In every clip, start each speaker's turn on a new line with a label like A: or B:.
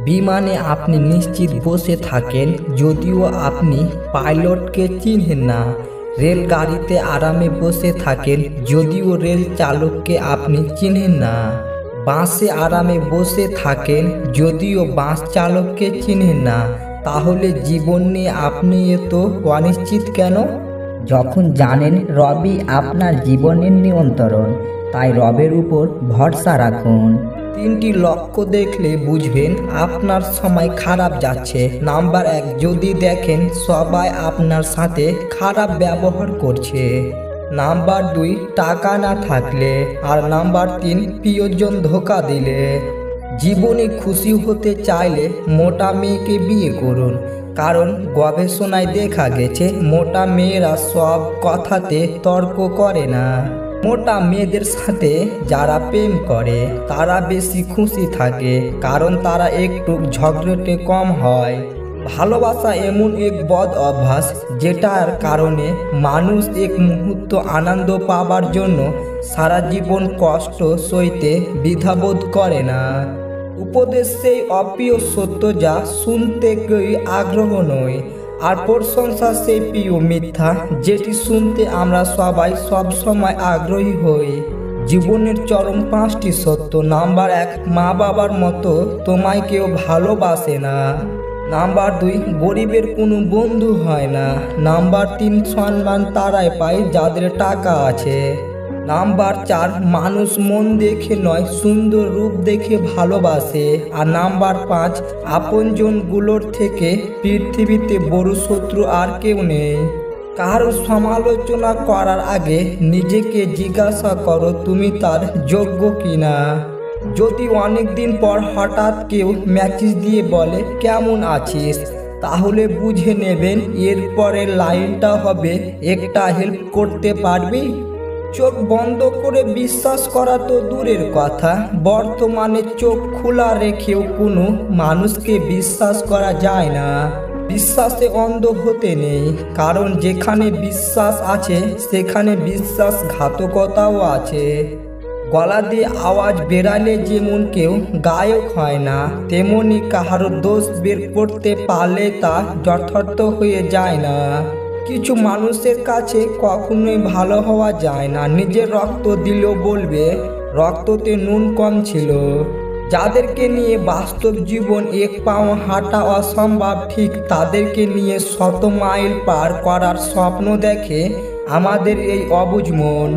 A: বিমানে আপনি নিশ্চিত বসে থাকেন, যদিও আপনি পাইলটকে চিনেন না। রেলগাড়িতে আরামে বসে থাকেন, যদিও রেল চালককে আপনি চিনেন না। বাসে আরামে বসে থাকেন, যদিও বাস চালককে চিনেন না। তাহলে জীবন নিয়ে আপনি এত অনিশ্চিত কেন?
B: যখন জানেন রবই আপনার জীবনের নিয়ন্ত্রণ, তাই রবের উপর ভরসা রাখুন।
A: 3টি লক্ষ্য দেখলে বুঝবেন আপনার সময় খারাপ যাচ্ছে। নাম্বার 1, যদি দেখেন সবাই আপনার সাথে খারাপ ব্যবহার করছে। নাম্বার 2, টাকা না থাকলে। আর নাম্বার 3, প্রিয়জন ধোঁকা দিলে। জীবনে খুশি হতে চাইলে মোটা মেয়েকে বিয়ে করুন, কারণ গবেষণায় দেখা গেছে মোটা মেয়েরা সব কথাতে তর্ক করে না। মোটা মেয়েদের সাথে যারা প্রেম করে তারা বেশি খুশি থাকে, কারণ তারা একটু ঝগড়াটে কম হয়। ভালোবাসা এমন এক বদ অভ্যাস যেটার কারণে মানুষ এক মুহূর্ত আনন্দ পাবার জন্য সারা জীবন কষ্ট সইতে দ্বিধাবোধ করে না। উপদেশ সেই অপ্রিয় সত্য যা শুনতে কেউই আগ্রহ নয়, আর প্রশংসা সেই প্রিয় মিথ্যা যেটি শুনতে আমরা সবাই সব সময় আগ্রহী হই। জীবনের চরম 5টি সত্য। নাম্বার 1, মা বাবার মতো তোমায় কেউ ভালোবাসে না। নাম্বার 2, গরিবের কোনো বন্ধু হয় না। নাম্বার 3, সম্মান তারাই পায় যাদের টাকা আছে। নাম্বার 4, মানুষ মন দেখে নয় সুন্দর রূপ দেখে ভালোবাসে। আর নাম্বার 5, আপনজনগুলোর থেকে পৃথিবীতে বড় শত্রু আর কেউ নেই। কারো সমালোচনা করার আগে নিজেকে জিজ্ঞাসা করো তুমি তার যোগ্য কিনা। যদি অনেকদিন পর হঠাৎ কেউ মেসেজ দিয়ে বলে কেমন আছিস, তাহলে বুঝে নেবেন এর পরের লাইনটা হবে, একটা হেল্প করতে পারবি? চোখ বন্ধ করে বিশ্বাস করা তো দূরের কথা, বর্তমানে চোখ খোলা রেখেও কোনো মানুষকে বিশ্বাস করা যায় না। বিশ্বাসে অন্ধ হতে নেই, কারণ যেখানে বিশ্বাস আছে সেখানে বিশ্বাসঘাতকতাও আছে। গলা দিয়ে আওয়াজ বেরালে যেমন কেউ গায়ক হয় না, তেমনি কাহারও দোষ বের করতে পারলে তা যথার্থ হয়ে যায় না। কিছু মানুষের কাছে কখনোই ভালো হওয়া যায় না। নিজের রক্ত দিলেও বলবে রক্ততে নুন কম ছিল। যাদেরকে নিয়ে বাস্তব জীবন এক পাও হাঁটা অসম্ভব, ঠিক তাদেরকে নিয়ে 100 মাইল পার করার স্বপ্ন দেখে আমাদের এই অবুঝ মন।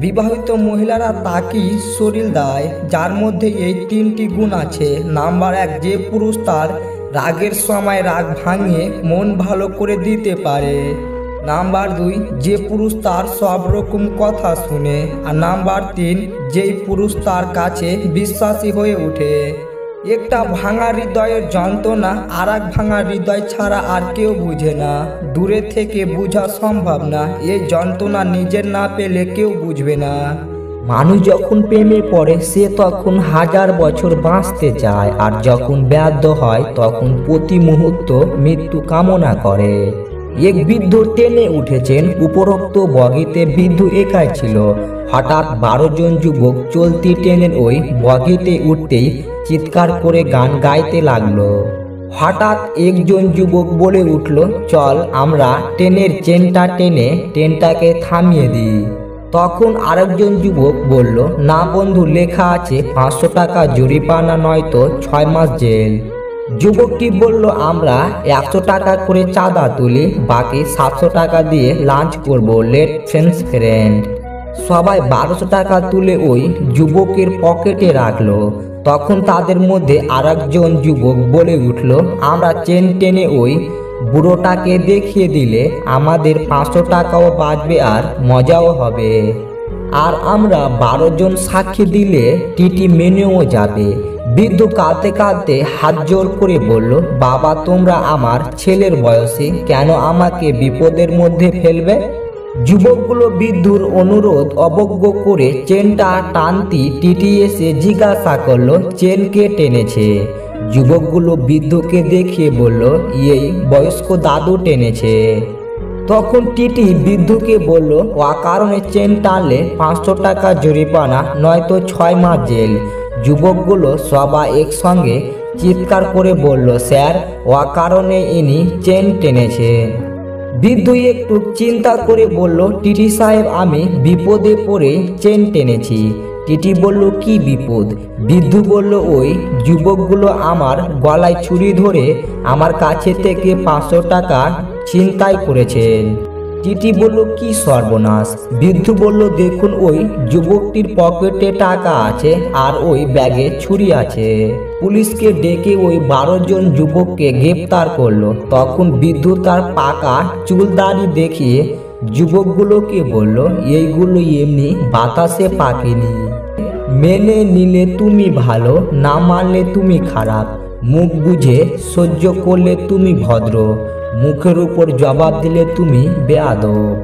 A: বিবাহিত মহিলারা তাকেই শরীর দেয় যার মধ্যে এই 3টি গুণ আছে। নাম্বার 1, যে পুরুষ তার রাগের সময় রাগ ভাঙিয়ে মন ভালো করে দিতে পারে। নাম্বার 2, যে পুরুষ তার সব রকম কথা শুনে। আর নাম্বার 3, যেই পুরুষ তার কাছে বিশ্বাসী হয়ে ওঠে। একটা ভাঙা হৃদয়ের যন্ত্রণা আর এক ভাঙা হৃদয় ছাড়া আর কেউ বুঝে না। দূরে থেকে বোঝা সম্ভব না, এই যন্ত্রণা নিজের না পেলে কেউ বুঝবে না।
B: মানুষ যখন প্রেমে পড়ে সে তখন 1000 বছর বাঁচতে চায়, আর যখন ব্যর্থ হয় তখন প্রতি মুহূর্ত মৃত্যু কামনা করে। এক বৃদ্ধ ট্রেনে উঠেছেন। উপরোক্ত বগিতে বৃদ্ধ একাই ছিল। হঠাৎ 12 জন যুবক চলতি ট্রেনের ওই বগিতে উঠতেই চিৎকার করে গান গাইতে লাগলো। হঠাৎ একজন যুবক বলে উঠল, চল আমরা ট্রেনের চেনটা টেনে ট্রেনটাকে থামিয়ে দিই। তখন আরেকজন যুবক বলল, না বন্ধু, লেখা আছে 500 টাকা জরিমানা নয়তো 6 মাস জেল। যুবকটি বলল, আমরা 100 টাকা করে চাঁদা তুলি, বাকি 700 টাকা দিয়ে লাঞ্চ করব, লেট ফ্রেন্ড। সবাই 1200 টাকা তুলে ওই যুবকের পকেটে রাখলো। তখন তাদের মধ্যে আরেকজন যুবক বলে উঠল, আমরা চেন টেনে ওই বুড়োটাকে দেখিয়ে দিলে আমাদের 500 টাকাও বাঁচবে আর মজাও হবে। আর আমরা 12 জন সাক্ষী দিলে টিটি মেনেও যাবে। বৃদ্ধ কাঁদতে কাঁদতে হাত জোর করে বলল, বাবা তোমরা আমার ছেলের বয়সী, কেন আমাকে বিপদের মধ্যে ফেলবে? যুবকগুলো বৃদ্ধুর অনুরোধ অবজ্ঞা করে চেনটা টানতি টিটি এসে জিজ্ঞাসা করলো, চেন কে টেনেছে? যুবকগুলো বৃদ্ধকে দেখিয়ে বলল, এই বয়স্ক দাদু টেনেছে। তখন টিটি বৃদ্ধকে বলল, অকারণে চেন টানলে 500 টাকা জরিমানা নয়তো 6 মাস জেল। যুবকগুলো সবাই একসঙ্গে চিৎকার করে বলল, স্যার অকারণে ইনি চেন টেনেছেন। বৃদ্ধ একটু চিন্তা করে বলল, টিটি সাহেব আমি বিপদে পড়ে চেন টেনেছি। টিটি বলল, কি বিপদ? বৃদ্ধ বলল, ওই যুবকগুলো আমার গলায় ছুরি ধরে আমার কাছে থেকে 500 টাকা ছিনতাই করেছেন। টিটি বলল, কি সর্বনাশ? বৃদ্ধ বলল, দেখুন ওই যুবকটির পকেটে টাকা আছে আর ওই ব্যাগে ছুরি আছে। পুলিশকে ডেকে ওই 12 জন যুবককে গ্রেপ্তার করলো। তখন বৃদ্ধ তার পাকা চুলদাড়ি দেখিয়ে যুবকগুলোকে বলল, এইগুলো এমনি বাতাসে পাকেনি। মেনে নিলে তুমি ভালো, না মানলে তুমি খারাপ। মুখ বুঝে সহ্য করলে তুমি ভদ্র, মুখের উপর জবাব দিলে তুমি বেয়াদব।